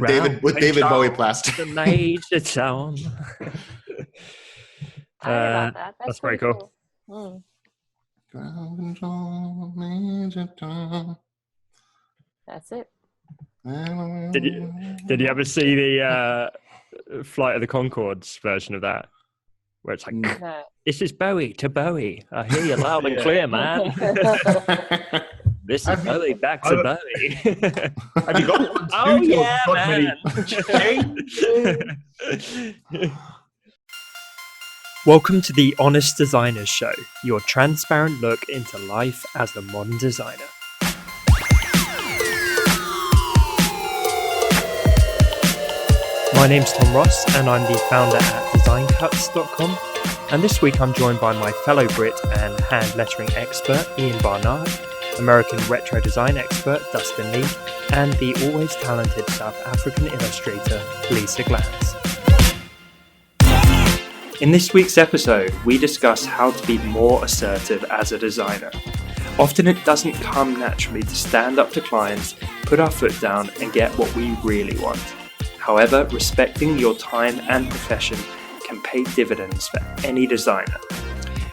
with David Bowie plaster. The major town. I heard about that. That's very cool. Mm. That's it. Did you ever see the Flight of the Conchords version of that? Where it's like, No. this is Bowie to Bowie. I hear you loud and clear, man. This is Bowie back to Bowie. Have you got one? Oh, yeah, man. Welcome to the Honest Designers Show, your transparent look into life as a modern designer. My name's Tom Ross, and I'm the founder at designcuts.com. And this week I'm joined by my fellow Brit and hand lettering expert, Ian Barnard, American retro design expert, Dustin Lee, and the always talented South African illustrator, Lisa Glantz. In this week's episode, we discuss how to be more assertive as a designer. Often it doesn't come naturally to stand up to clients, put our foot down, and get what we really want. However, respecting your time and profession can pay dividends for any designer.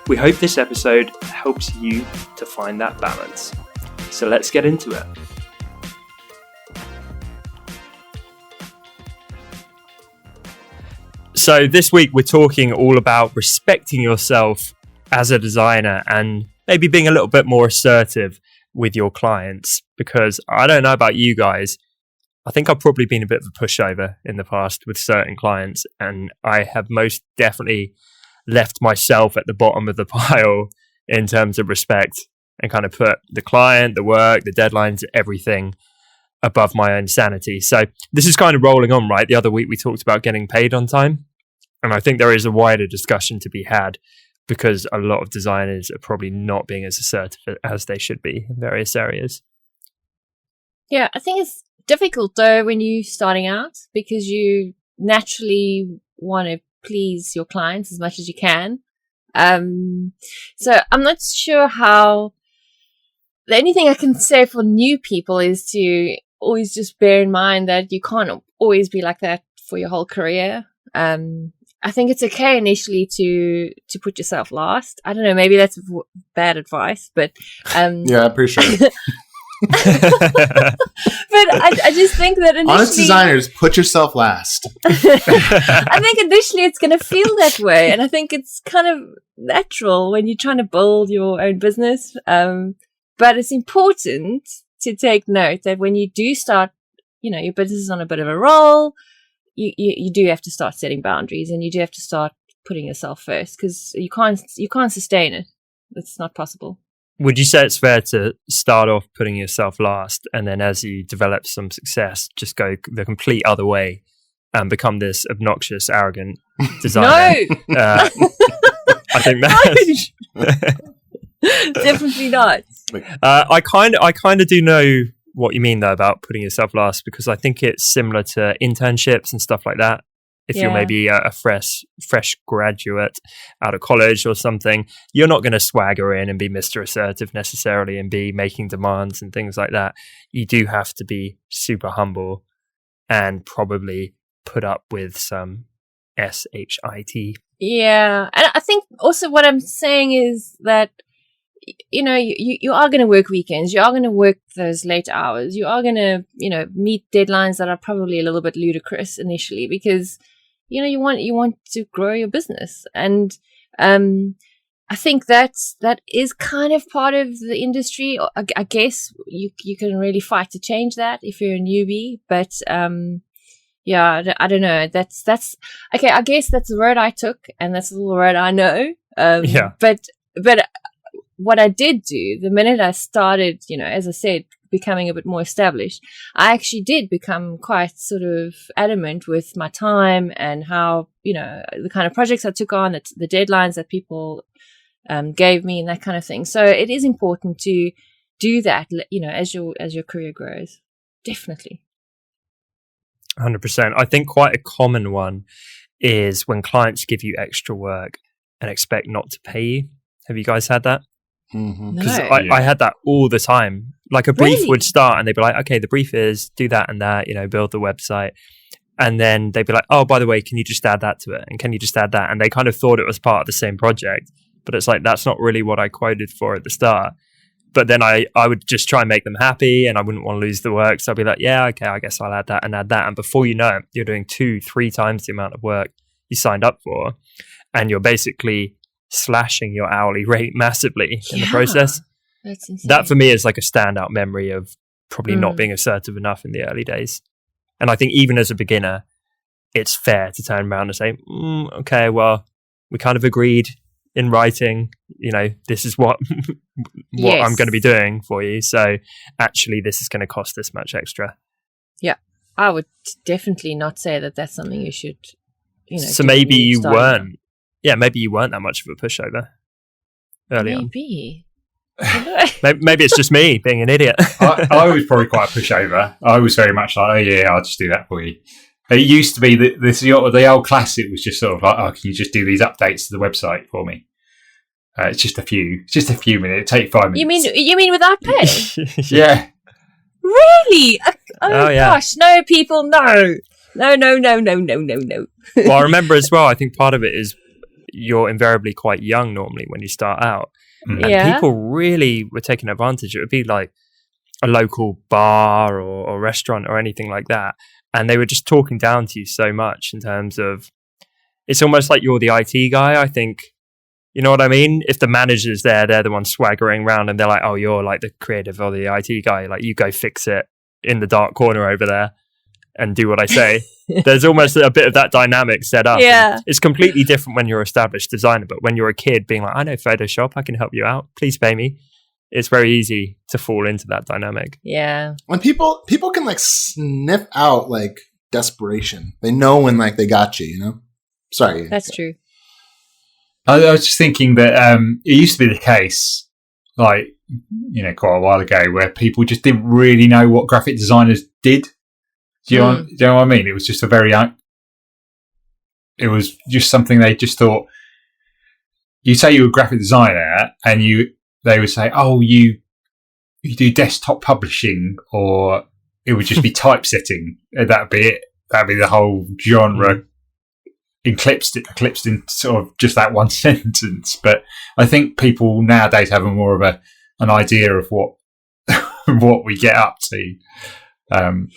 We hope this episode helps you to find that balance. So let's get into it. So this week we're talking all about respecting yourself as a designer and maybe being a little bit more assertive with your clients, because I don't know about you guys, I think I've probably been a bit of a pushover in the past with certain clients, and I have most definitely left myself at the bottom of the pile in terms of respect and kind of put the client, the work, the deadlines, everything above my own sanity. So this is kind of rolling on, right? The other week we talked about getting paid on time, and I think there is a wider discussion to be had because a lot of designers are probably not being as assertive as they should be in various areas. Yeah, I think it's difficult though when you're starting out because you naturally want to please your clients as much as you can. So I'm not sure how. The only thing I can say for new people is to always just bear in mind that you can't always be like that for your whole career. I think it's okay initially to put yourself last. I don't know, maybe that's bad advice, but yeah, I'm pretty sure. But I just think that initially, honest designers, put yourself last. I think initially it's going to feel that way, and I think it's kind of natural when you're trying to build your own business. But it's important to take note that when you do start, your business is on a bit of a roll, you do have to start setting boundaries, and you do have to start putting yourself first, because you can't sustain it. It's not possible. Would you say it's fair to start off putting yourself last, and then as you develop some success, just go the complete other way and become this obnoxious, arrogant designer? No! I think that's... Definitely not. I kind of do know what you mean, though, about putting yourself last, because I think it's similar to internships and stuff like that. If you're maybe a fresh graduate out of college or something, you're not going to swagger in and be Mr. Assertive necessarily and be making demands and things like that. You do have to be super humble and probably put up with some shit. Yeah. And I think also what I'm saying is that, you are going to work weekends. You are going to work those late hours. You are going to, meet deadlines that are probably a little bit ludicrous initially because, you want to grow your business. And I think that is kind of part of the industry. I guess you can really fight to change that if you're a newbie. But yeah, I don't know. That's okay. I guess that's the road I took, and that's the road I know. But what I did do the minute I started, as I said, becoming a bit more established, I actually did become quite sort of adamant with my time and how, the kind of projects I took on, the deadlines that people gave me and that kind of thing. So it is important to do that, as your career grows. Definitely. 100%. I think quite a common one is when clients give you extra work and expect not to pay you. Have you guys had that? Mm-hmm. Because No. I had that all the time. Like a brief Really? would start and they'd be like, okay, the brief is do that and that, build the website. And then they'd be like, oh, by the way, can you just add that to it? And can you just add that? And they kind of thought it was part of the same project. But it's like, that's not really what I quoted for at the start. But then I would just try and make them happy and I wouldn't want to lose the work. So I'd be like, yeah, okay, I guess I'll add that and add that. And before you know it, you're doing 2-3 times the amount of work you signed up for. And you're basically slashing your hourly rate massively in the process. That's insane. That for me is like a standout memory of probably not being assertive enough in the early days. And I think even as a beginner, it's fair to turn around and say, okay, well, we kind of agreed in writing, this is what I'm going to be doing for you. So actually, this is going to cost this much extra. Yeah, I would definitely not say that that's something you should, So do maybe when you start out. weren't. Yeah, maybe you weren't that much of a pushover early on. Maybe. Maybe it's just me being an idiot. I was probably quite a pushover. I was very much like, oh yeah, I'll just do that for you. It used to be that the old classic was just sort of like, oh, can you just do these updates to the website for me? It's just a few minutes. Take 5 minutes. You mean without pay? Yeah. Really? Oh yeah. gosh, no, people, no. No. Well, I remember as well, I think part of it is you're invariably quite young normally when you start out. And Yeah. people really were taking advantage. It would be like a local bar or restaurant or anything like that. And they were just talking down to you so much in terms of, it's almost like you're the IT guy, I think. You know what I mean? If the manager's there, they're the ones swaggering around and they're like, oh, you're like the creative or the IT guy. Like, you go fix it in the dark corner over there and do what I say. There's almost a bit of that dynamic set up. Yeah. It's completely different when you're an established designer, but when you're a kid being like, I know Photoshop, I can help you out. Please pay me. It's very easy to fall into that dynamic. Yeah. When people can like sniff out like desperation. They know when like they got you, Sorry. That's true. I was just thinking that it used to be the case, like, quite a while ago, where people just didn't really know what graphic designers did. Do you know what I mean? It was just it was just something they just thought. You say you're a graphic designer, and they would say, "Oh, you do desktop publishing," or it would just be typesetting. That'd be it. That'd be the whole genre eclipsed in sort of just that one sentence. But I think people nowadays have more of an idea of what what we get up to.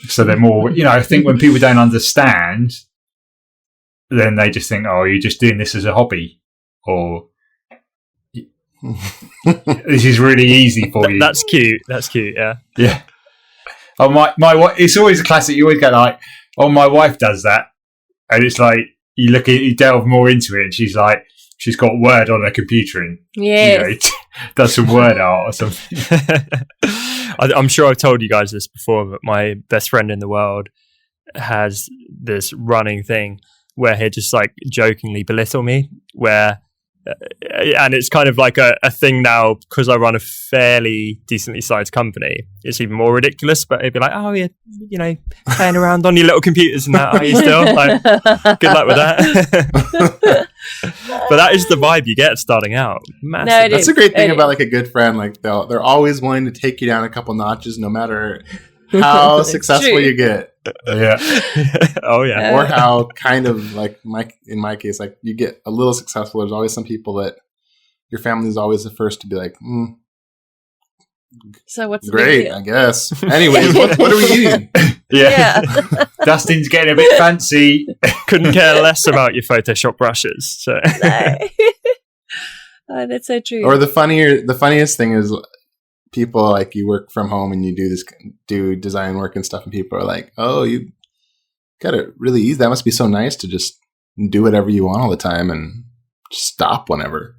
So they're more, I think when people don't understand, then they just think, oh, you're just doing this as a hobby, or this is really easy for you. That's cute. Yeah. Yeah. Oh, my it's always a classic. You always go like, oh, my wife does that. And it's like, you delve more into it and she's like, she's got Word on her computer and does some Word art or something. I'm sure I've told you guys this before, but my best friend in the world has this running thing where he'd just like jokingly belittle me, and it's kind of like a thing now because I run a fairly decently sized company. It's even more ridiculous, but he'd be like, oh yeah, playing around on your little computers and that, are you still? Like, good luck with that. But that is the vibe you get starting out. Massive. No, it That's is. a great thing about like a good friend. Like they're always willing to take you down a couple notches, no matter how successful true. you get. Yeah. Oh yeah. Or how kind of like in my case, like you get a little successful. There's always some people that your family is always the first to be like, So what's the big great, deal? I guess. Anyways, what are we eating? Yeah. Dustin's getting a bit fancy. Couldn't care less about your Photoshop brushes. So. No. Oh, that's so true. Or the funniest thing is people like you work from home and you do design work and stuff, and people are like, "Oh, you got it really easy. That must be so nice to just do whatever you want all the time and just stop whenever."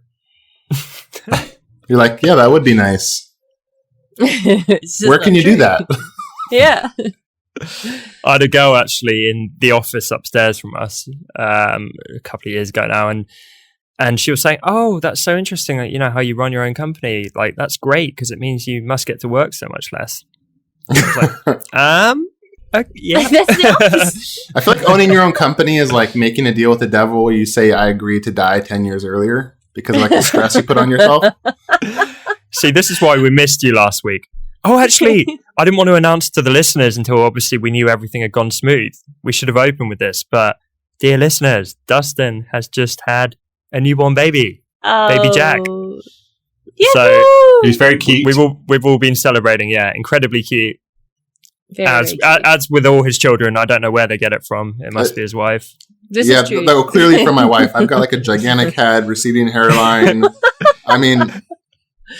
You're like, "Yeah, that would be nice. Where can you do that?" Yeah. I had a girl actually in the office upstairs from us a couple of years ago now, and she was saying, "Oh, that's so interesting. Like, how you run your own company. Like, that's great because it means you must get to work so much less." I was like, yeah. That's the opposite. I feel like owning your own company is like making a deal with the devil where you say, "I agreed to die 10 years earlier," because of like the stress you put on yourself. See, this is why we missed you last week. Oh, actually, I didn't want to announce to the listeners until obviously we knew everything had gone smooth. We should have opened with this, but dear listeners, Dustin has just had a newborn baby, baby Jack. Yahoo! So He's very cute. we've all been celebrating. Yeah, incredibly cute. Very cute. As with all his children, I don't know where they get it from. It must be his wife. This yeah, is true. though clearly from my wife. I've got like a gigantic head, receding hairline. I mean,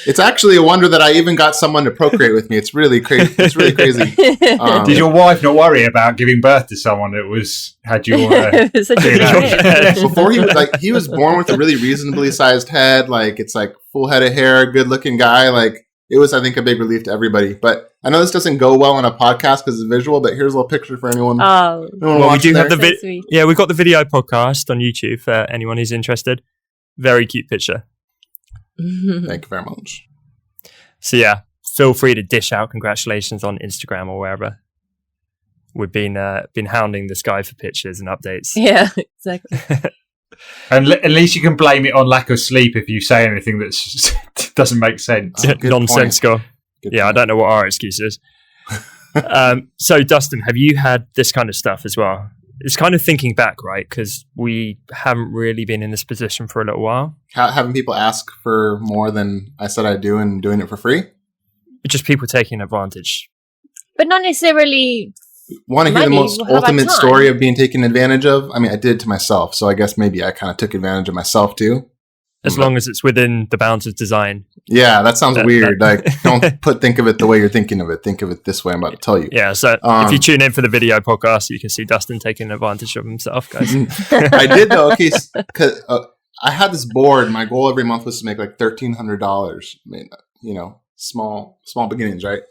it's actually a wonder that I even got someone to procreate with me. It's really crazy. It's really crazy. Did your wife not worry about giving birth to someone that had you Such a do big that? head. Before he was born with a really reasonably sized head. Like it's like full head of hair, good looking guy. Like it was, I think, a big relief to everybody. But I know this doesn't go well on a podcast because it's visual. But here's a little picture for anyone. Oh, Well, we do have so sweet. yeah, we've got the video podcast on YouTube for anyone who's interested. Very cute picture. Thank you very much. So yeah, feel free to dish out congratulations on Instagram or wherever. We've been hounding this guy for pictures and updates. Yeah, exactly. And at least you can blame it on lack of sleep if you say anything that doesn't make sense. Oh, good Nonsensical. Good Yeah, I point. don't know what our excuse is. So Dustin, have you had this kind of stuff as well? It's kind of thinking back, right? Because we haven't really been in this position for a little while. Having people ask for more than I said I do and doing it for free. Just people taking advantage. But not necessarily. Want to hear the Money, most how about ultimate time? story of being taken advantage of? I mean, I did it to myself, so I guess maybe I kind of took advantage of myself too. As long as it's within the bounds of design. Yeah, that sounds That- weird. that- Like, think of it the way you're thinking of it. Think of it this way I'm about to tell you. Yeah, so Um, if you tune in for the video podcast, you can see Dustin taking advantage of himself, guys. I did though. Okay, because I had this board. My goal every month was to make like $1,300. I mean, small beginnings, right?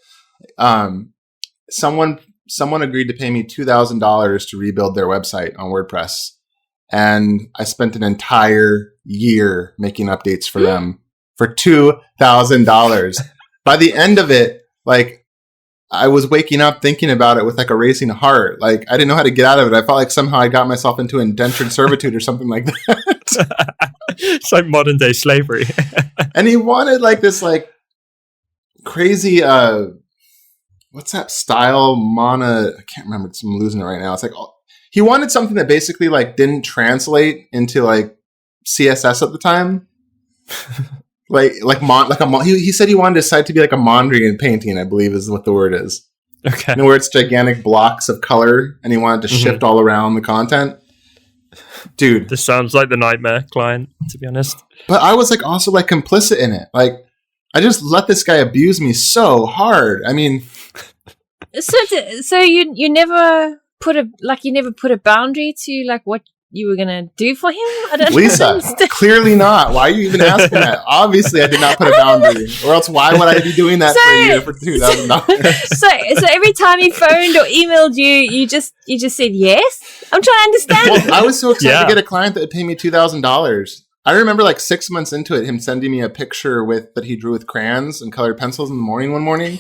Someone agreed to pay me $2,000 to rebuild their website on WordPress, and I spent an entire year making updates for them for $2,000. By the end of it, like I was waking up thinking about it with like a racing heart. Like I didn't know how to get out of it. I felt like somehow I got myself into indentured servitude or something like that. It's like modern day slavery. And he wanted like this like crazy what's that style I can't remember. I'm losing it right now. It's like he wanted something that basically like didn't translate into like CSS at the time. He said he wanted his site to be like a Mondrian painting, I believe is what the word is. Okay. You know, where it's gigantic blocks of color and he wanted to shift all around the content. Dude. This sounds like the nightmare client, to be honest. But I was like also like complicit in it. Like I just let this guy abuse me so hard. I mean, So you never put a boundary to like what you were gonna do for him? I don't Lisa, understand. clearly not. Why are you even asking that? Obviously, I did not put a boundary, or else why would I be doing that for a year for $2,000? So every time he phoned or emailed you, you just said yes. I'm trying to understand. Well, I was so excited Yeah. to get a client that would pay me $2,000. I remember like 6 months into it, him sending me a picture that he drew with crayons and colored pencils in the morning one morning.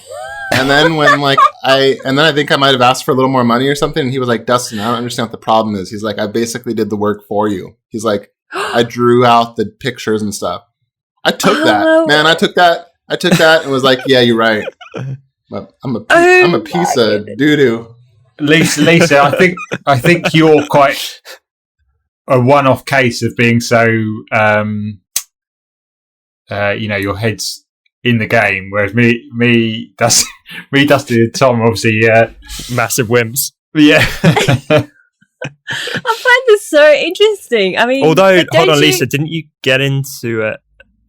And then I think I might have asked for a little more money or something. And he was like, Dustin, I don't understand what the problem is. He's like, I basically did the work for you. He's like, I drew out the pictures and stuff. I took that, man. I took that and was like, yeah, you're right. But I'm a piece of doo-doo. Lisa, I think you're quite a one-off case of being so, your head's in the game, whereas me, Dustin, and Tom, obviously, Massive wimps. yeah. I find this so interesting. I mean, Although, but hold don't on, you- Lisa, didn't you get into it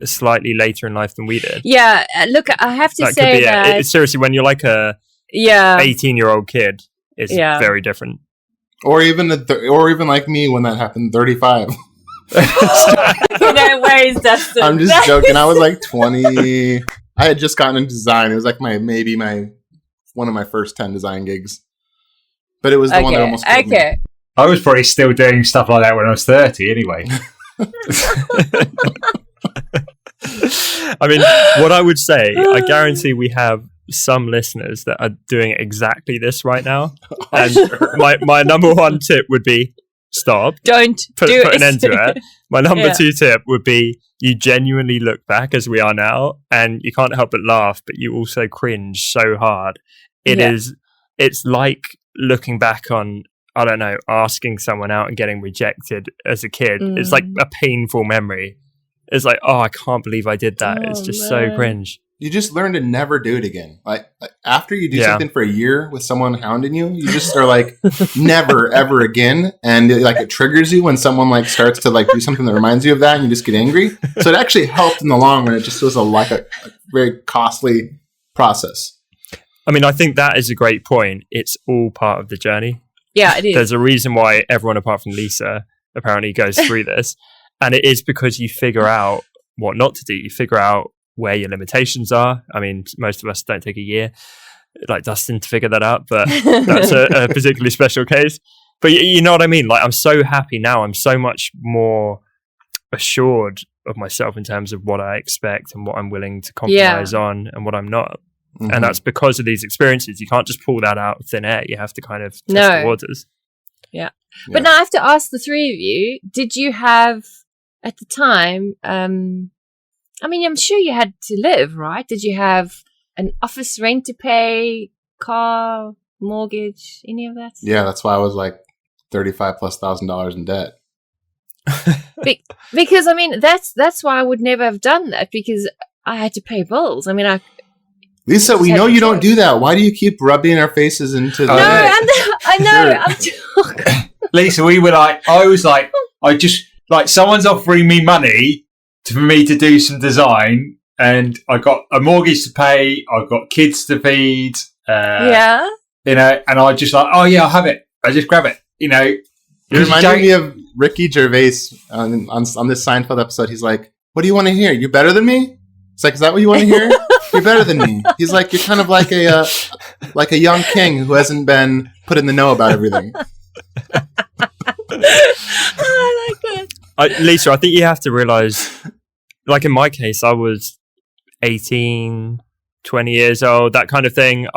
slightly later in life than we did? Yeah, look, I have to That say could be that. it. Seriously, when you're like a Yeah, 18-year-old kid, it's Yeah. very different. Or even like me when that happened, 35. no ways, Dustin. I'm just joking. I was like 20. I had just gotten into design. It was like one of my first 10 design gigs. But it was the one that almost killed me. Okay. I was probably still doing stuff like that when I was 30 anyway. I mean, what I would say, I guarantee we have some listeners that are doing exactly this right now. And my number one tip would be stop. Don't Put do an end to it. My number Yeah. 2 tip would be you genuinely look back as we are now and you can't help but laugh, but you also cringe so hard. It's like looking back on, I don't know, asking someone out and getting rejected as a kid. It's like a painful memory. It's like, oh, I can't believe I did that. It's just so cringe. You just learn to never do it again. Like after you do something for a year with someone hounding you, you just are like, never, ever again. And it triggers you when someone starts to do something that reminds you of that and you just get angry. So it actually helped in the long run. It just was a very costly process. I mean, I think that is a great point. It's all part of the journey. Yeah, it is. There's a reason why everyone apart from Lisa apparently goes through this. And it is because you figure out what not to do. You figure out where your limitations are. I mean, most of us don't take a year, like Dustin, to figure that out, but that's a particularly special case. But you know what I mean? I'm so happy now. I'm so much more assured of myself in terms of what I expect and what I'm willing to compromise on and what I'm not. Mm-hmm. And that's because of these experiences. You can't just pull that out of thin air. You have to kind of test the waters. Yeah. But now I have to ask the three of you, did you have, at the time, I mean, I'm sure you had to live, right? Did you have an office rent to pay, car, mortgage, any of that? Yeah, that's why I was $35,000+ in debt. Because I mean, that's why I would never have done that, because I had to pay bills. I mean, Lisa, we know you don't do that. Why do you keep rubbing our faces into the... No, I know. I'm Lisa, someone's offering me money for me to do some design, and I got a mortgage to pay, I've got kids to feed, and I just I'll have it. I just grab it, You reminded me of Ricky Gervais on this Seinfeld episode. He's like, what do you want to hear? You're better than me? It's like, is that what you want to hear? You're better than me. He's like, you're kind of like a young king who hasn't been put in the know about everything. I like that. Lisa, I think you have to realize, in my case, I was 18, 20 years old, that kind of thing.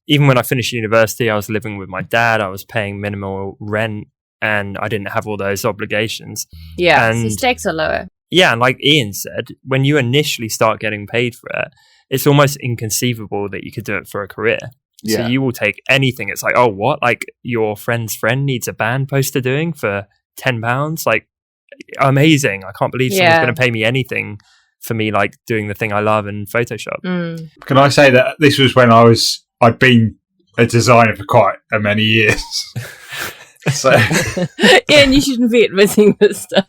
Even when I finished university, I was living with my dad. I was paying minimal rent and I didn't have all those obligations. Yeah, so stakes are lower. Yeah, and like Ian said, when you initially start getting paid for it, it's almost inconceivable that you could do it for a career. Yeah. So you will take anything. It's like, oh, what? Your friend's friend needs a band poster doing for £10? Amazing. I can't believe someone's going to pay me anything for me, doing the thing I love in Photoshop. Mm. Can I say that this was when I'd been a designer for quite many years. So, Ian, you shouldn't be admitting this stuff.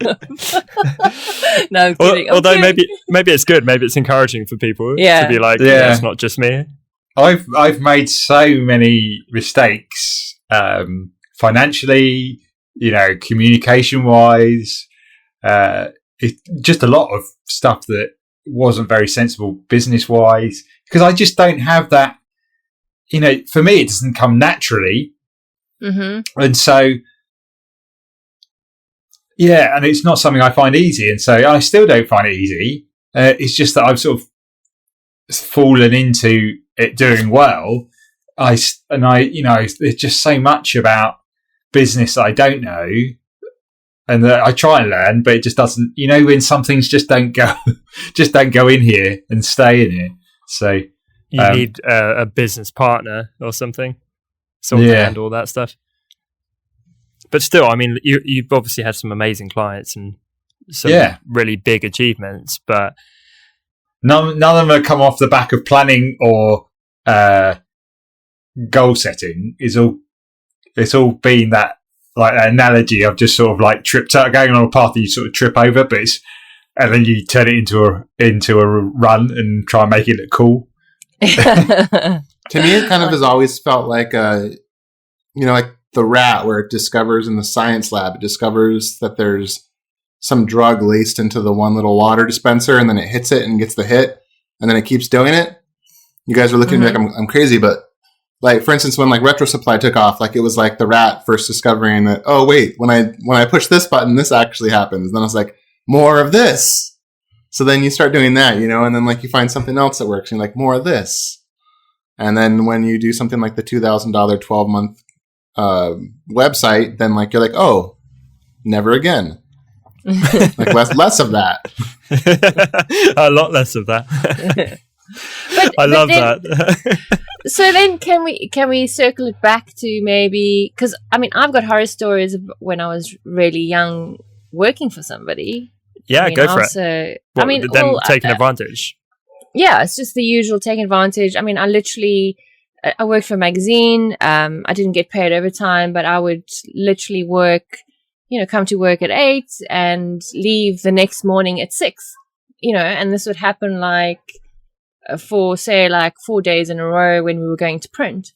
No, I'm kidding. Although maybe it's good. Maybe it's encouraging for people to be it's not just me. I've made so many mistakes, financially, communication wise. It's just a lot of stuff that wasn't very sensible business wise, because I just don't have that. For me, it doesn't come naturally. Mm-hmm. And so, and it's not something I find easy. And so I still don't find it easy. It's just that I've sort of fallen into it doing well. There's just so much about business that I don't know and that I try and learn, but it just doesn't, when some things just don't go in here and stay in here. So you need a business partner or something. To handle all that stuff. But still, I mean, you've obviously had some amazing clients and some really big achievements, but none of them have come off the back of planning or goal setting. It's all been that that analogy of just sort of tripped out, going on a path that you sort of trip over, and then you turn it into a run and try and make it look cool. To me, it kind of has always felt like the rat, where it discovers in the science lab, it discovers that there's some drug laced into the one little water dispenser, and then it hits it and gets the hit, and then it keeps doing it. You guys are looking at me like I'm crazy, but for instance, when Retro Supply took off, it was the rat first discovering that, oh wait, when I push this button, this actually happens. And then I was like, more of this. So then you start doing that, and then you find something else that works, and you're like, more of this. And then when you do something like the $2,000 12-month website, then you're like, oh, never again. Like less of that. A lot less of that. I love that. So then can we circle it back to maybe, because I mean I've got horror stories of when I was really young working for somebody. Yeah, go for also, it. I mean, them taking advantage. Yeah, it's just the usual taking advantage. I mean, I worked for a magazine. I didn't get paid overtime, but I would literally work, come to work at 8 and leave the next morning at 6, and this would happen for say 4 days in a row when we were going to print.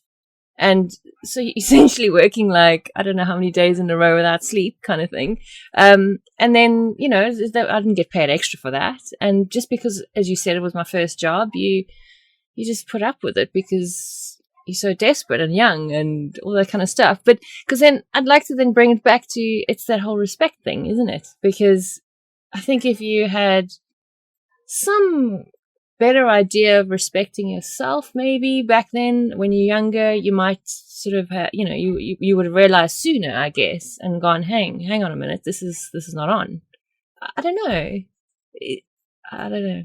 And so essentially working I don't know how many days in a row without sleep kind of thing. And then, I didn't get paid extra for that. And just because, as you said, it was my first job, you just put up with it because you're so desperate and young and all that kind of stuff. But because then I'd like to then bring it back to, it's that whole respect thing, isn't it? Because I think if you had some better idea of respecting yourself maybe back then when you're younger, you might sort of you would have realized sooner, I guess, and gone, hang on a minute, this is not on. I don't know. I don't know.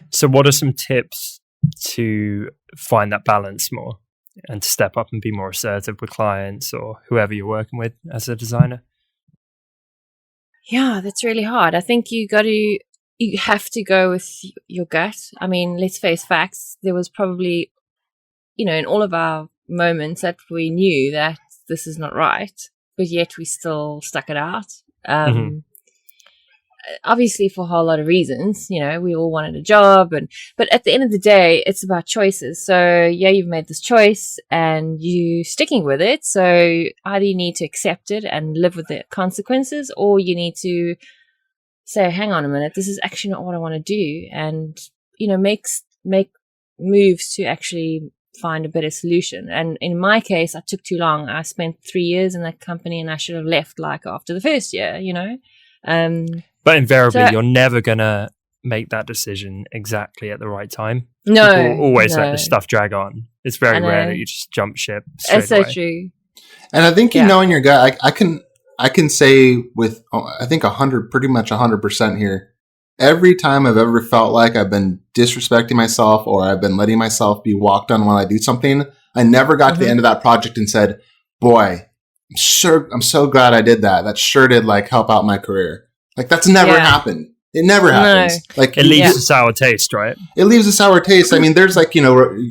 So what are some tips to find that balance more and to step up and be more assertive with clients or whoever you're working with as a designer? Yeah, that's really hard. I think you have to go with your gut. I mean, let's face facts. There was probably, in all of our moments that we knew that this is not right, but yet we still stuck it out. Obviously for a whole lot of reasons, we all wanted a job, but at the end of the day, it's about choices. So yeah, you've made this choice and you sticking with it. So either you need to accept it and live with the consequences, or you need to say, hang on a minute, this is actually not what I want to do. And, make moves to actually find a better solution. And in my case, I took too long. I spent 3 years in that company and I should have left after the first year, But invariably, you're never going to make that decision exactly at the right time. No. People always let the stuff drag on. It's very rare that you just jump ship straight away. That's so true. And I think, in your gut, I can say with, I think pretty much 100% here, every time I've ever felt like I've been disrespecting myself or I've been letting myself be walked on while I do something, I never got to the end of that project and said, boy, I'm so glad I did that. That sure did help out my career. That's never happened. It never happens. No. It leaves a sour taste, right? It leaves a sour taste. I mean, there's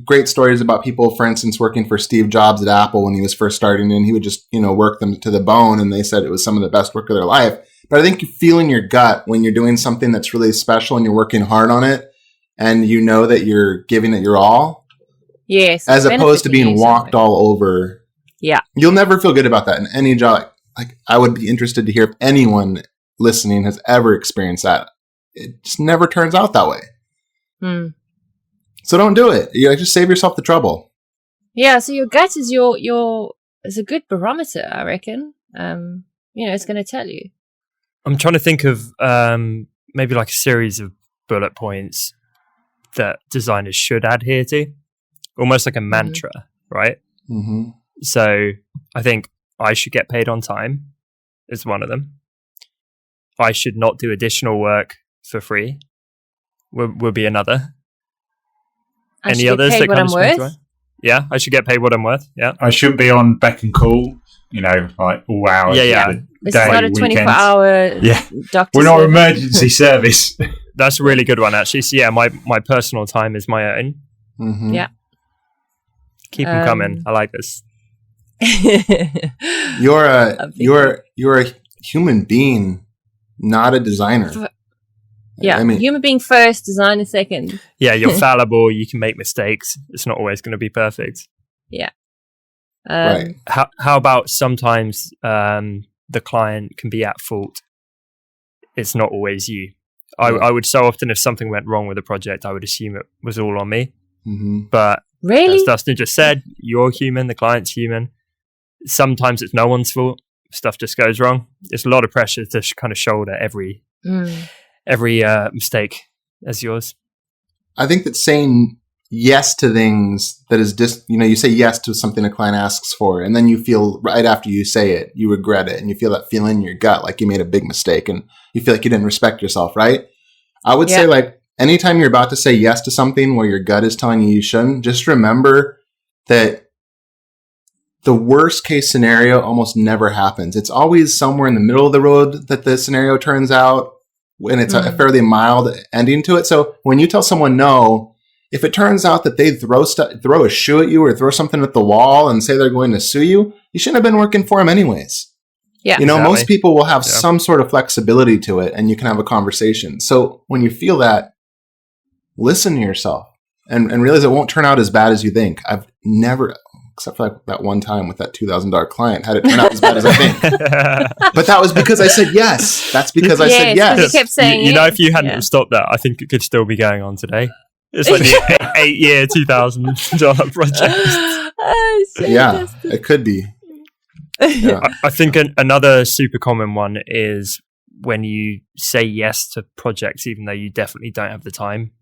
great stories about people, for instance, working for Steve Jobs at Apple when he was first starting, and he would just, work them to the bone, and they said it was some of the best work of their life. But I think you feel in your gut when you're doing something that's really special and you're working hard on it, and you know that you're giving it your all. Yes. As opposed to being walked all over. Yeah. You'll never feel good about that in any job. I would be interested to hear if anyone listening has ever experienced that. It just never turns out that way. So don't do it. You just save yourself the trouble. Yeah. So your gut is is a good barometer, I reckon. It's going to tell you. I'm trying to think of maybe a series of bullet points that designers should adhere to, almost like a mantra, right? Mm-hmm. So I think I should get paid on time is one of them. I should not do additional work for free will be another. Any others that kind of springs to mind? Yeah, I should get paid what I'm worth. Yeah, I shouldn't be on beck and call. All hours. Yeah. It's not a 24-hour doctor. We're not emergency service. That's a really good one, actually. So yeah, my personal time is my own. Mm-hmm. Yeah. Keep them coming. I like this. You're a human being. Not a designer. Yeah, I mean, human being first, designer second. Yeah, you're fallible. You can make mistakes. It's not always going to be perfect. Yeah. Right. How about sometimes the client can be at fault? It's not always you. I would so often, if something went wrong with a project, I would assume it was all on me. Mm-hmm. But really, as Dustin just said, you're human. The client's human. Sometimes it's no one's fault. Stuff just goes wrong. It's a lot of pressure to kind of shoulder every mistake as yours. I think that saying yes to things that is just, you say yes to something a client asks for, and then you feel right after you say it, you regret it, and you feel that feeling in your gut like you made a big mistake, and you feel like you didn't respect yourself, right? I would say, like, anytime you're about to say yes to something where your gut is telling you shouldn't, just remember that the worst case scenario almost never happens. It's always somewhere in the middle of the road that the scenario turns out, and it's a fairly mild ending to it. So when you tell someone no, if it turns out that they throw a shoe at you or throw something at the wall and say they're going to sue you, you shouldn't have been working for them anyways. Yeah. Most people will have some sort of flexibility to it, and you can have a conversation. So when you feel that, listen to yourself and realize it won't turn out as bad as you think. I've never, except for like that one time with that $2,000 client, had it turn out as bad as I think. But that was because I said yes. That's because I said yes. You kept saying if you hadn't stopped that, I think it could still be going on today. It's like the 8-year, $2,000 project. Yeah, it could be. Yeah. I think another super common one is when you say yes to projects, even though you definitely don't have the time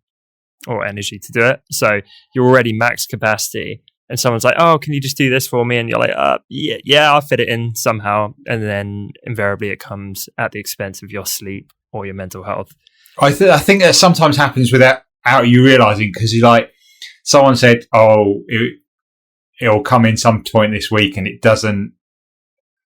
or energy to do it. So you're already max capacity, and someone's like, "Oh, can you just do this for me?" And you're like, "Yeah, I'll fit it in somehow." And then invariably, it comes at the expense of your sleep or your mental health. I think that sometimes happens without you realizing, because you like, someone said, "Oh, it'll come in some point this week," and it doesn't.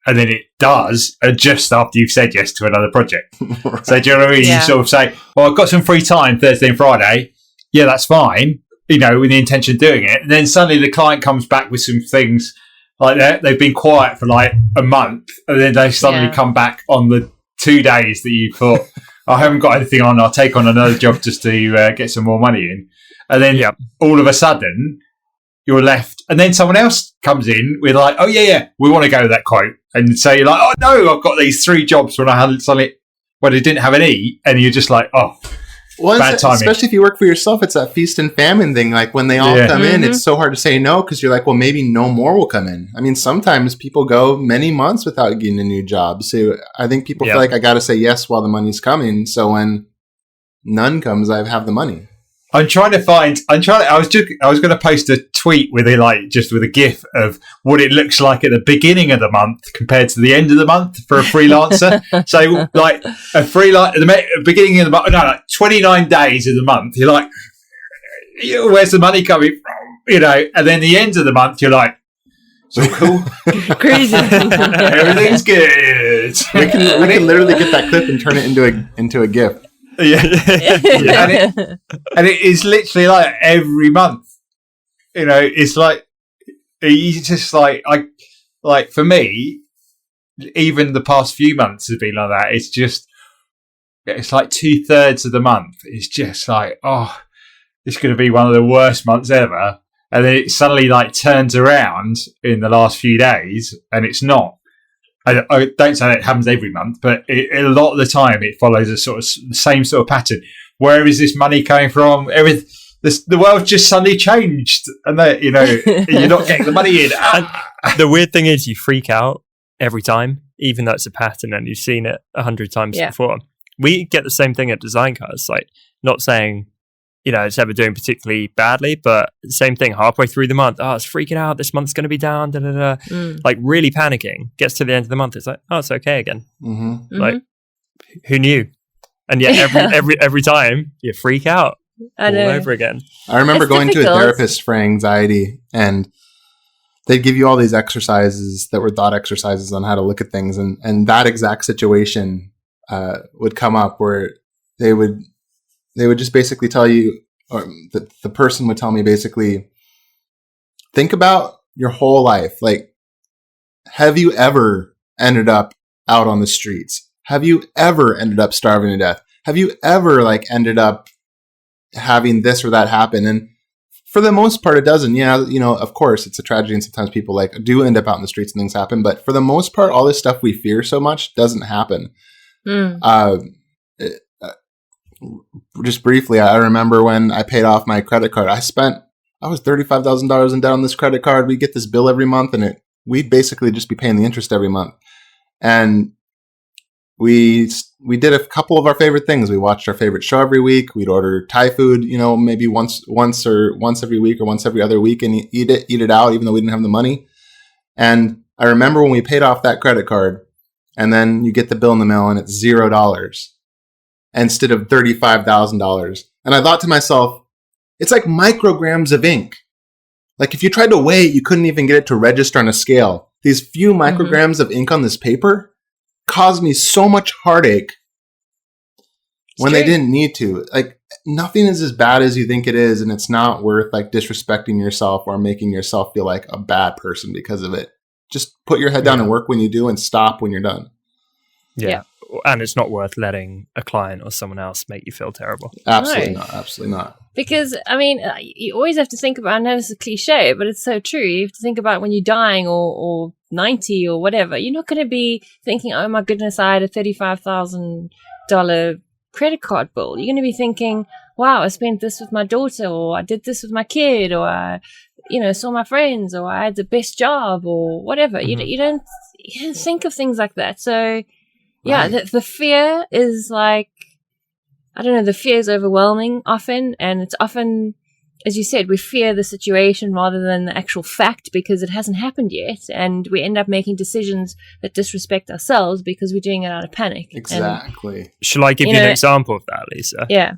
And then it does, just after you've said yes to another project. Right. So do you know what I mean? Yeah. You sort of say, "Well, I've got some free time Thursday and Friday." Yeah, that's fine. With the intention of doing it. And then suddenly the client comes back with some things like that. They've been quiet for like a month, and then they suddenly come back on the 2 days that you thought, "I haven't got anything on. I'll take on another job just to get some more money in." And then all of a sudden you're left, and then someone else comes in with like, "Oh yeah, we want to go to that quote." And so you're like, "Oh no, I've got these 3 jobs when I had suddenly, well, it didn't have any," and you're just like, "Oh, bad timing." Especially if you work for yourself, it's that feast and famine thing. Like when they all come in, it's so hard to say no because you're like, well, maybe no more will come in. I mean, sometimes people go many months without getting a new job. So I think people feel like I got to say yes while the money's coming. So when none comes, I have the money. I was going to post a tweet with with a GIF of what it looks like at the beginning of the month compared to the end of the month for a freelancer. So like a freelancer at the beginning of the month, like 29 days of the month, you're like, where's the money coming from? And then the end of the month, you're like, so cool. Crazy. Everything's good. We can literally get that clip and turn it into a GIF. Yeah. And it is literally like every month. It's like, it's just like, for me, even the past few months have been like that. It's like 2/3 of the month. It's just like, oh, this is going to be one of the worst months ever. And then it suddenly like turns around in the last few days, and it's not. I don't say that it happens every month, but a lot of the time it follows the same sort of pattern. Where is this money coming from? The world just suddenly changed, and you're not getting the money in. The weird thing is, you freak out every time, even though it's a pattern and you've seen it 100 times before. We get the same thing at Design Cars. Like, not saying it's ever doing particularly badly, but same thing, halfway through the month, it's freaking out, this month's going to be down, like really panicking, gets to the end of the month, it's like, oh, it's okay again. Mm-hmm. Like, who knew? And yet every time you freak out all over again. I remember going to a therapist for anxiety, and they'd give you all these exercises that were thought exercises on how to look at things, and that exact situation would come up where they would just basically tell you, or the person would tell me basically, think about your whole life. Like, have you ever ended up out on the streets? Have you ever ended up starving to death? Have you ever ended up having this or that happen? And for the most part, it doesn't. Yeah, of course, it's a tragedy, and sometimes people do end up out in the streets and things happen. But for the most part, all this stuff we fear so much doesn't happen. Just briefly, I remember when I paid off my credit card. I was $35,000 in debt on this credit card. We get this bill every month, and we'd basically just be paying the interest every month. And we did a couple of our favorite things. We watched our favorite show every week. We'd order Thai food, maybe once every week or once every other week, and eat it out, even though we didn't have the money. And I remember when we paid off that credit card, and then you get the bill in the mail, and it's $0 instead of $35,000. And I thought to myself, it's like micrograms of ink. Like if you tried to weigh it, you couldn't even get it to register on a scale. These few micrograms of ink on this paper caused me so much heartache when they didn't need to. Like nothing is as bad as you think it is, and it's not worth like disrespecting yourself or making yourself feel like a bad person because of it. Just put your head down and work when you do, and stop when you're done. Yeah. And it's not worth letting a client or someone else make you feel terrible. Absolutely not. Absolutely not. Because, I mean, you always have to think about, I know this is a cliche, but it's so true. You have to think about when you're dying or 90 or whatever. You're not going to be thinking, oh my goodness, I had a $35,000 credit card bill. You're going to be thinking, wow, I spent this with my daughter, or I did this with my kid, or I, saw my friends, or I had the best job, or whatever. You don't think of things like that. So, yeah, the fear is like, I don't know, the fear is overwhelming often. And it's often, as you said, we fear the situation rather than the actual fact because it hasn't happened yet. And we end up making decisions that disrespect ourselves because we're doing it out of panic. Exactly. Shall I give you an example of that, Lisa? Yeah.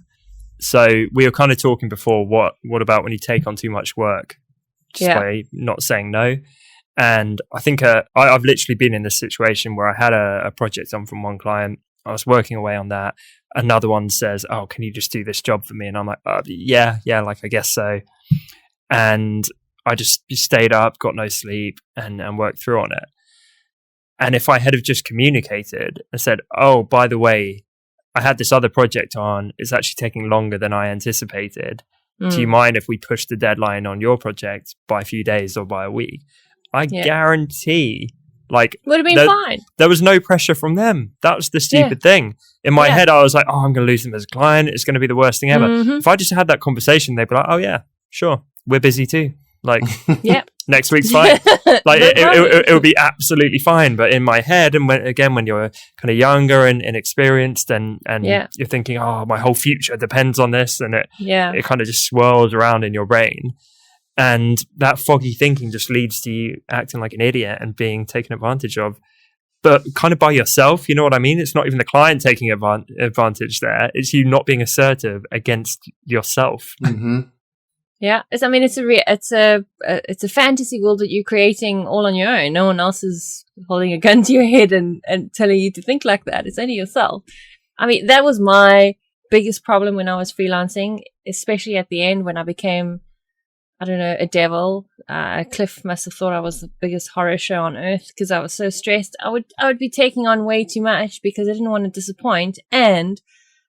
So we were kind of talking before, what about when you take on too much work? Just by not saying no. And I think I've literally been in this situation where I had a project on from one client. I was working away on that. Another one says, oh, can you just do this job for me? And I'm like, yeah, like I guess so. And I just stayed up, got no sleep, and worked through on it. And if I had have just communicated and said, oh, by the way, I had this other project on, it's actually taking longer than I anticipated. Do you mind if we push the deadline on your project by a few days or by a week? I guarantee, like, would have been fine. There was no pressure from them. That was the stupid thing. In my head, I was like, oh, I'm going to lose them as a client. It's going to be the worst thing ever. If I just had that conversation, they'd be like, oh, yeah, sure. We're busy too. Like, next week's fine. Like, it would be absolutely fine. But in my head, and when you're kind of younger and inexperienced and you're thinking, oh, my whole future depends on this. And it kind of just swirls around in your brain. And that foggy thinking just leads to you acting like an idiot and being taken advantage of, but kind of by yourself. You know what I mean? It's not even the client taking advantage there. It's you not being assertive against yourself. Yeah, it's a fantasy world that you're creating all on your own. No one else is holding a gun to your head and telling you to think like that. It's only yourself. I mean, that was my biggest problem when I was freelancing, especially at the end when I became, I don't know, a devil. Cliff must have thought I was the biggest horror show on earth because I was so stressed. I would be taking on way too much because I didn't want to disappoint, and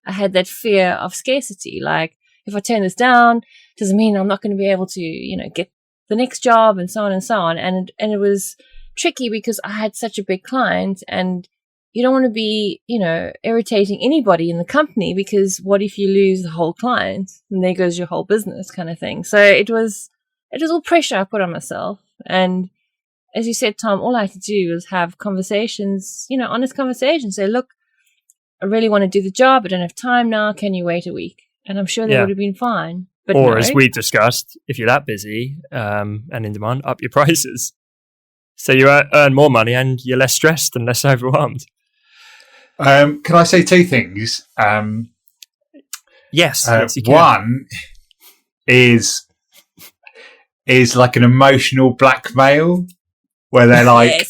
I had that fear of scarcity. Like, if I turn this down, doesn't mean I'm not going to be able to, get the next job, and so on and so on. And it was tricky because I had such a big client, and you don't want to be, irritating anybody in the company because what if you lose the whole client and there goes your whole business kind of thing. So it was all pressure I put on myself. And as you said, Tom, all I had to do was have conversations, honest conversations. Say, look, I really want to do the job. I don't have time now. Can you wait a week? And I'm sure they would have been fine. But as we discussed, if you're that busy and in demand, up your prices. So you earn more money and you're less stressed and less overwhelmed. Can I say two things? Yes, you can. One is like an emotional blackmail where they're like,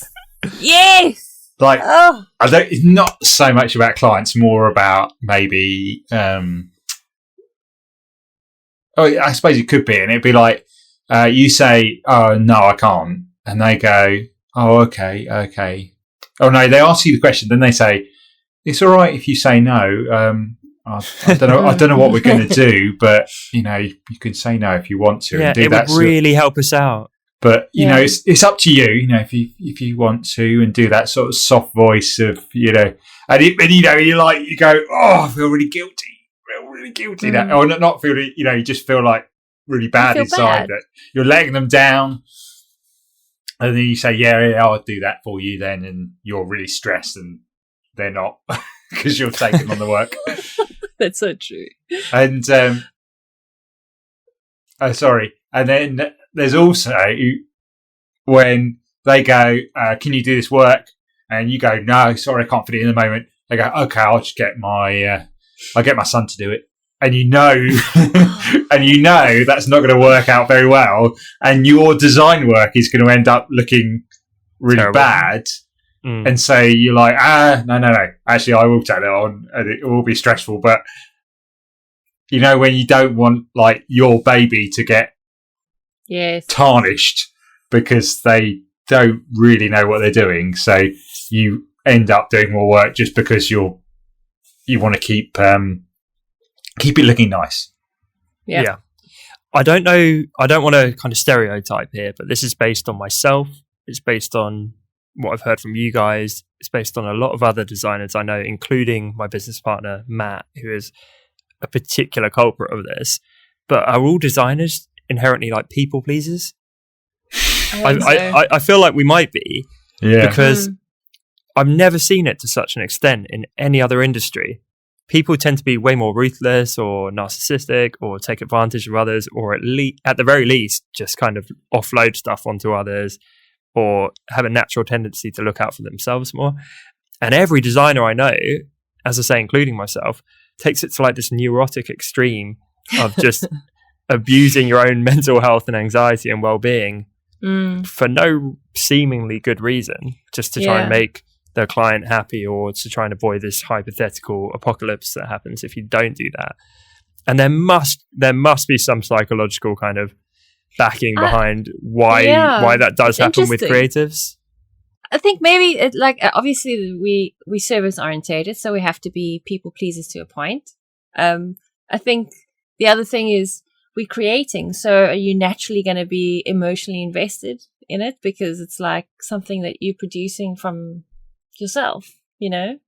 yes, like it's not so much about clients, more about maybe. I suppose it could be, and it'd be like you say, "Oh no, I can't," and they go, "Oh, okay." Oh no, they ask you the question, then they say, "It's all right if you say no. I don't know. I don't know what we're going to do, but you can say no if you want to." Yeah, and do it that would really help us out. But it's up to you. If you want to, and do that sort of soft voice of you go, "Oh, I feel really guilty. Really guilty." That, or not feel. You just feel like really bad inside that you're letting them down. And then you say, "Yeah, I'll do that for you." Then, and you're really stressed and they're not because you're taking on the work. That's so true. And sorry. And then there's also when they go, "Can you do this work?" And you go, "No, sorry, I can't fit it in the moment." They go, "Okay, I'll just get my son to do it." And you know, that's not going to work out very well, and your design work is going to end up looking really terrible. bad. And so you're like, no. Actually, I will take that on, and it will be stressful. But you know, when you don't want like your baby to get tarnished because they don't really know what they're doing, so you end up doing more work just because you want to keep it looking nice. Yeah. I don't know. I don't want to kind of stereotype here, but this is based on myself. It's based on what I've heard from you guys. It's based on a lot of other designers I know, including my business partner, Matt, who is a particular culprit of this. But are all designers inherently like people pleasers? I feel like we might be. Yeah. Because I've never seen it to such an extent in any other industry. People tend to be way more ruthless or narcissistic or take advantage of others, or at the very least, just kind of offload stuff onto others, or have a natural tendency to look out for themselves more. And every designer I know, as I say, including myself, takes it to like this neurotic extreme of just abusing your own mental health and anxiety and well-being for no seemingly good reason, just to try and make their client happy, or to try and avoid this hypothetical apocalypse that happens if you don't do that. And there must be some psychological kind of backing behind why that does happen with creatives. I think maybe obviously we service orientated, so we have to be people pleasers to a point. I think the other thing is we're creating, so are you naturally going to be emotionally invested in it because it's like something that you're producing from yourself, you know?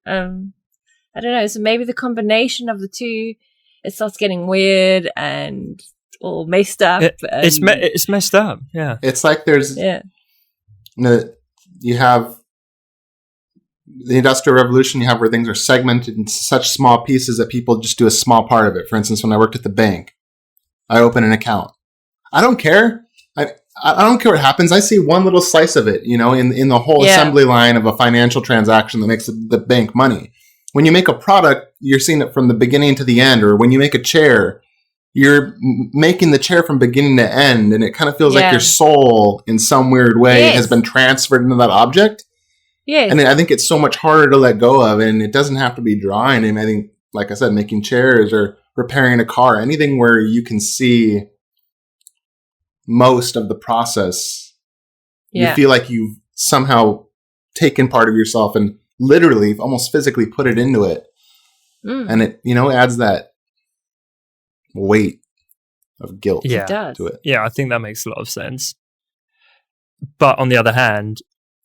I don't know. So maybe the combination of the two, it starts getting weird and all messed up. It's messed up. Yeah. It's like there's you have the Industrial Revolution, you have where things are segmented into such small pieces that people just do a small part of it. For instance, when I worked at the bank, I open an account. I don't care. I don't care what happens. I see one little slice of it, you know, in the whole assembly line of a financial transaction that makes the bank money. When you make a product, you're seeing it from the beginning to the end. Or when you make a chair, you're making the chair from beginning to end, and it kind of feels like your soul in some weird way has been transferred into that object. Yes. And I think it's so much harder to let go of, and it doesn't have to be drawing. And I think, like I said, making chairs or repairing a car, anything where you can see most of the process, you feel like you've somehow taken part of yourself and literally, almost physically put it into it. And it, you know, adds that weight of guilt to it. Yeah, I think that makes a lot of sense. But on the other hand,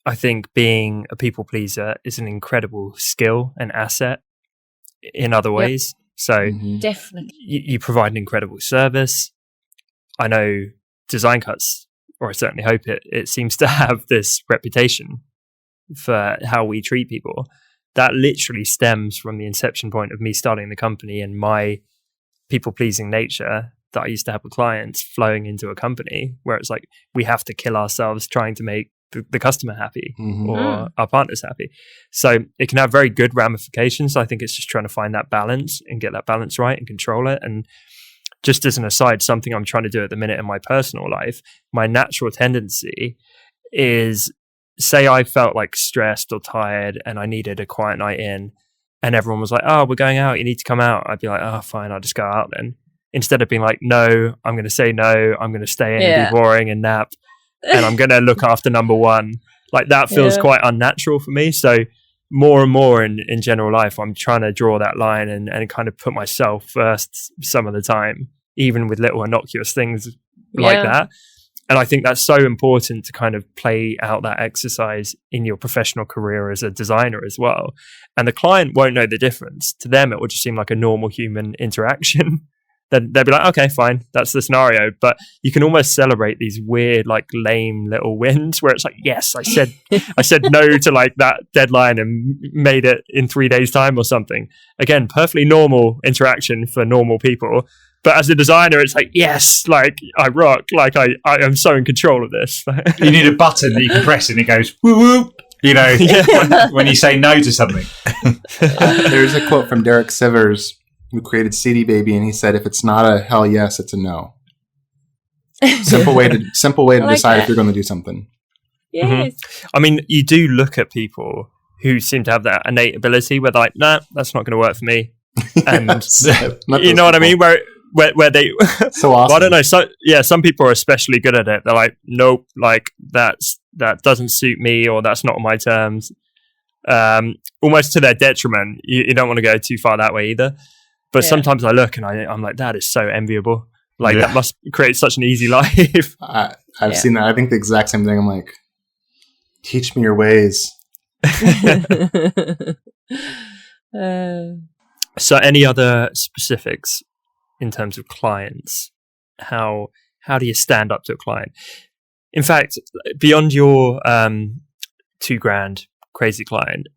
I think being a people pleaser is an incredible skill and asset in other ways. So definitely, you provide an incredible service. I know Design Cuts, or I certainly hope it seems to have this reputation for how we treat people. That literally stems from the inception point of me starting the company and my people-pleasing nature that I used to have with clients flowing into a company where it's like we have to kill ourselves trying to make the customer happy or our partners happy. So it can have very good ramifications. I think it's just trying to find that balance and get that balance right and control it. And just as an aside, something I'm trying to do at the minute in my personal life, my natural tendency is, say I felt like stressed or tired and I needed a quiet night in, and everyone was like, "Oh, we're going out, you need to come out." I'd be like, "Oh, fine, I'll just go out then." Instead of being like, "No, I'm going to say no, I'm going to stay in and be boring and nap, and I'm going to look after number one." Like that feels quite unnatural for me. So more and more in general life, I'm trying to draw that line and kind of put myself first some of the time, even with little innocuous things like that. And I think that's so important to kind of play out that exercise in your professional career as a designer as well. And the client won't know the difference. To them, it will just seem like a normal human interaction. then they'll be like, okay, fine, that's the scenario. But you can almost celebrate these weird, like lame little wins where it's like, yes, I said no to like that deadline and made it in 3 days' time or something. Again, perfectly normal interaction for normal people. But as a designer, it's like, yes, like I rock, like I am so in control of this. You need a button that you can press and it goes woo woo. You know, when you say no to something. There's a quote from Derek Sivers, who created CD Baby, and he said, "If it's not a hell yes, it's a no." Simple way to like decide that. if you're going to do something. Yes. I mean, you do look at people who seem to have that innate ability where they're like, nah, that's not going to work for me. And you know what I mean? Where they So awesome. well, I don't know. So yeah, some people are especially good at it. They're like, nope, like that doesn't suit me, or that's not on my terms. Almost to their detriment. You don't want to go too far that way either. But sometimes I look and I'm like, that is so enviable. Like that must create such an easy life. I've seen that. I think the exact same thing. I'm like, teach me your ways. So any other specifics in terms of clients? How do you stand up to a client? In fact, beyond your $2,000 crazy client,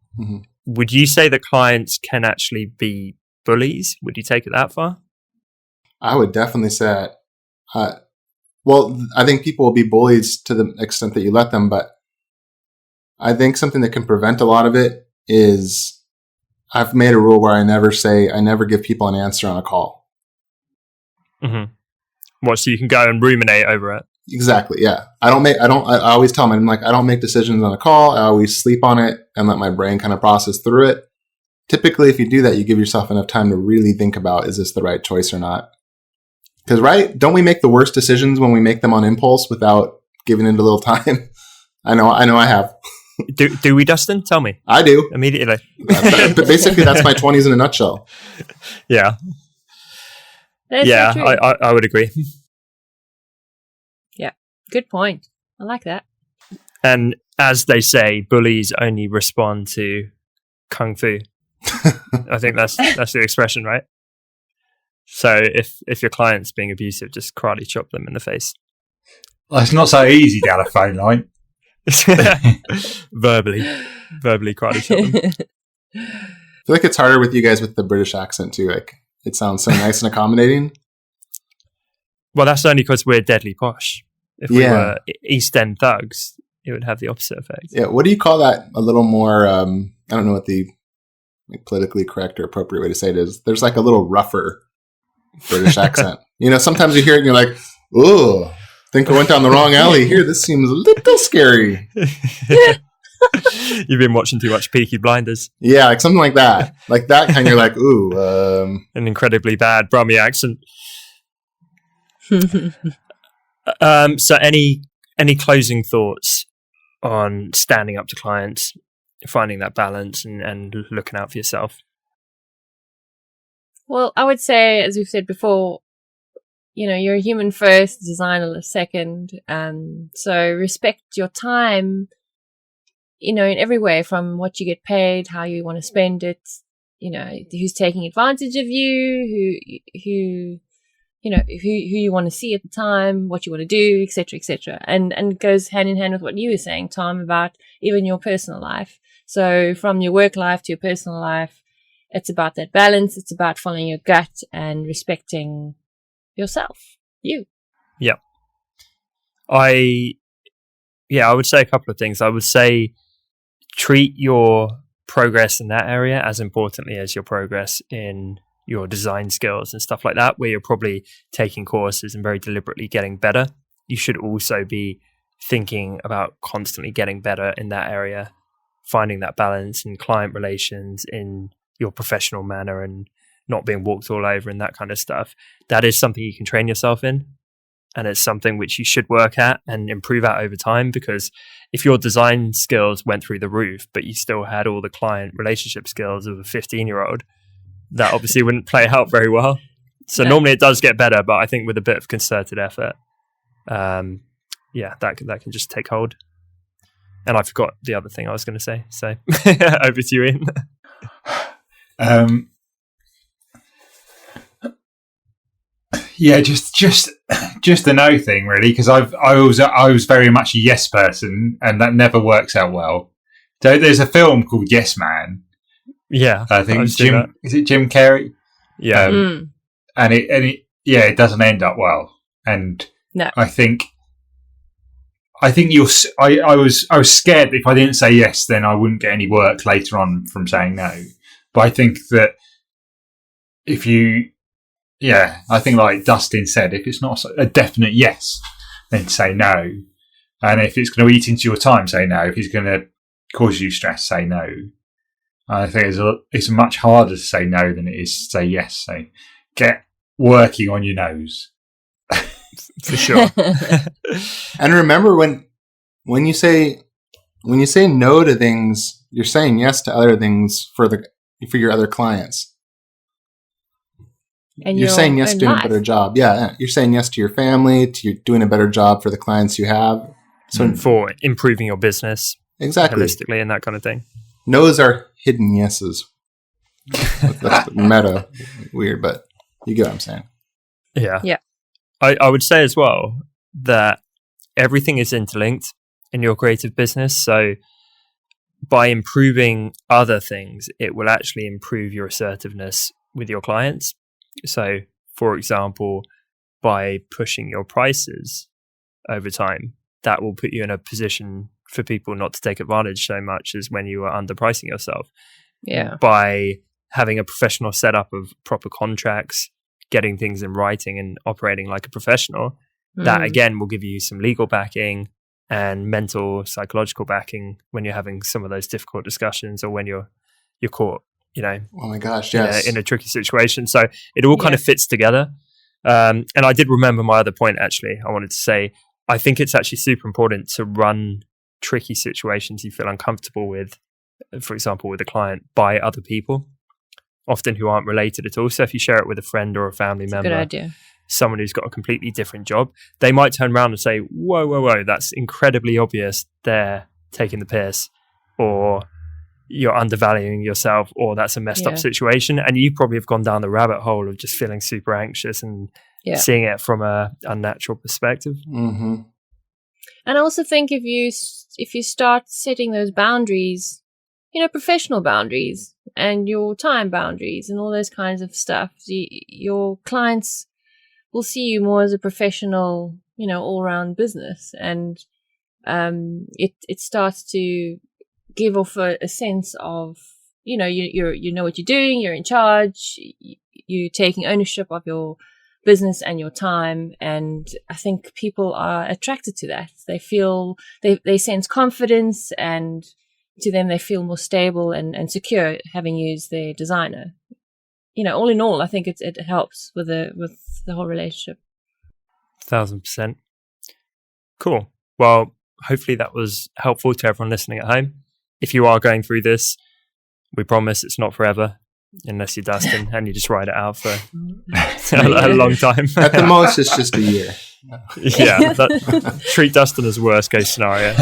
would you say that clients can actually be bullies? Would you take it that far? I would definitely say that. Well, I think people will be bullies to the extent that you let them, but I think something that can prevent a lot of it is I've made a rule where I never give people an answer on a call. Mm-hmm. What, so you can go and ruminate over it? Exactly. Yeah. I always tell them, I'm like, I don't make decisions on a call. I always sleep on it and let my brain kind of process through it. Typically, if you do that, you give yourself enough time to really think about, is this the right choice or not? Because, right? Don't we make the worst decisions when we make them on impulse without giving it a little time? I know I have. Do we, Dustin? Tell me. I do. Immediately. But basically, that's my 20s in a nutshell. Yeah. That's yeah, so true. I would agree. Yeah, good point. I like that. And as they say, bullies only respond to kung fu. I think that's the expression, right? So if your client's being abusive, just karate chop them in the face. Well, it's not so easy down a phone line. verbally karate chop them. I feel like it's harder with you guys with the British accent too. Like, it sounds so nice and accommodating. Well, that's only because we're deadly posh. If we were East End thugs, it would have the opposite effect. Yeah. What do you call that? A little more, I don't know what the politically correct or appropriate way to say it is. There's like a little rougher British accent. You know, sometimes you hear it and you're like, ooh, think I went down the wrong alley here. This seems a little scary. You've been watching too much Peaky Blinders. Yeah, like something like that. Like that kind, you're like, ooh. An incredibly bad Brummy accent. So any closing thoughts on standing up to clients, finding that balance and looking out for yourself? Well, I would say, as we've said before, you know, you're a human first, designer second. So respect your time, you know, in every way, from what you get paid, how you want to spend it, you know, who's taking advantage of you, who you want to see at the time, what you want to do, etc. And it goes hand in hand with what you were saying, Tom, about even your personal life. So from your work life to your personal life, it's about that balance. It's about following your gut and respecting yourself, you. Yeah. I would say a couple of things. I would say treat your progress in that area as importantly as your progress in your design skills and stuff like that, where you're probably taking courses and very deliberately getting better. You should also be thinking about constantly getting better in that area, finding that balance in client relations, in your professional manner, and not being walked all over and that kind of stuff. That is something you can train yourself in. And it's something which you should work at and improve at over time, because if your design skills went through the roof, but you still had all the client relationship skills of a 15-year-old, that obviously wouldn't play out very well. So normally it does get better, but I think with a bit of concerted effort, that can just take hold. And I forgot the other thing I was going to say. So over to you, Ian. Yeah, just the no thing, really, because I was very much a yes person, and that never works out well. So there's a film called Yes Man. Yeah, I think I've seen that. is it Jim Carrey? Yeah, And it doesn't end up well. And No. I think I was scared that if I didn't say yes, then I wouldn't get any work later on from saying no. But I think that if you, I think like Dustin said, if it's not a definite yes, then say no. And if it's going to eat into your time, say no. If it's going to cause you stress, say no. I think it's much harder to say no than it is to say yes. So get working on your nose. for sure. And remember, when you say no to things, you're saying yes to other things for your other clients. And you're saying yes to doing life. a better job. Yeah, you're saying yes to your family, to doing a better job for the clients you have. So for improving your business, exactly, holistically, and that kind of thing. No's are hidden yeses. That's meta, weird, but you get what I'm saying. Yeah. Yeah. I would say as well that everything is interlinked in your creative business. So by improving other things, it will actually improve your assertiveness with your clients. So, for example, by pushing your prices over time, that will put you in a position for people not to take advantage so much as when you are underpricing yourself. Yeah. By having a professional setup of proper contracts, getting things in writing and operating like a professional, that again will give you some legal backing and mental, psychological backing when you're having some of those difficult discussions or when you're caught, oh my gosh, yes, in a tricky situation. So it all kind of fits together. And I did remember my other point, actually. I wanted to say, I think it's actually super important to run tricky situations you feel uncomfortable with, for example, with a client, by other people, often who aren't related at all. So if you share it with a friend or a family member, good idea. Someone who's got a completely different job, they might turn around and say, whoa, that's incredibly obvious. They're taking the piss, or you're undervaluing yourself, or that's a messed up situation. And you probably have gone down the rabbit hole of just feeling super anxious and seeing it from a unnatural perspective. Mm-hmm. And I also think if you start setting those boundaries, professional boundaries and your time boundaries and all those kinds of stuff, your clients will see you more as a professional, all-round business, and it starts to give off a sense of, you know what you're doing, you're in charge, you're taking ownership of your business and your time. And I think people are attracted to that. They feel, they sense confidence, and to them, they feel more stable and secure having used their designer. All in all, I think it helps with the whole relationship. 1,000%. Cool. Well, hopefully that was helpful to everyone listening at home. If you are going through this, we promise it's not forever, unless you're Dustin and you just ride it out for a long time. At the most, it's just a year. Treat Dustin as worst case scenario.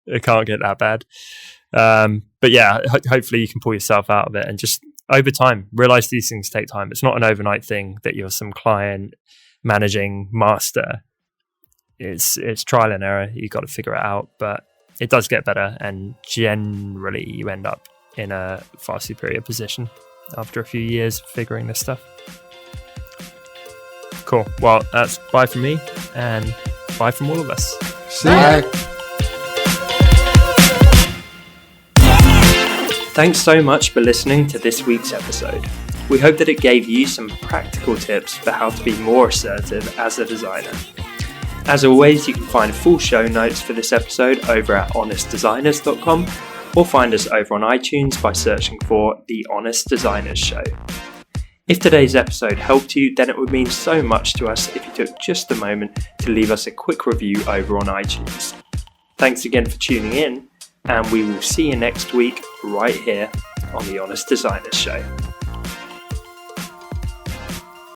It can't get that bad. But yeah, hopefully you can pull yourself out of it, and just over time realize these things take time. It's not an overnight thing that you're some client managing master. It's trial and error. You got to figure it out, but it does get better, and generally you end up in a far superior position after a few years of figuring this stuff. Cool. Well, that's bye from me, and bye from all of us. Bye. Thanks so much for listening to this week's episode. We hope that it gave you some practical tips for how to be more assertive as a designer. As always, you can find full show notes for this episode over at honestdesigners.com, or find us over on iTunes by searching for The Honest Designers Show. If today's episode helped you, then it would mean so much to us if you took just a moment to leave us a quick review over on iTunes. Thanks again for tuning in, and we will see you next week right here on The Honest Designers Show.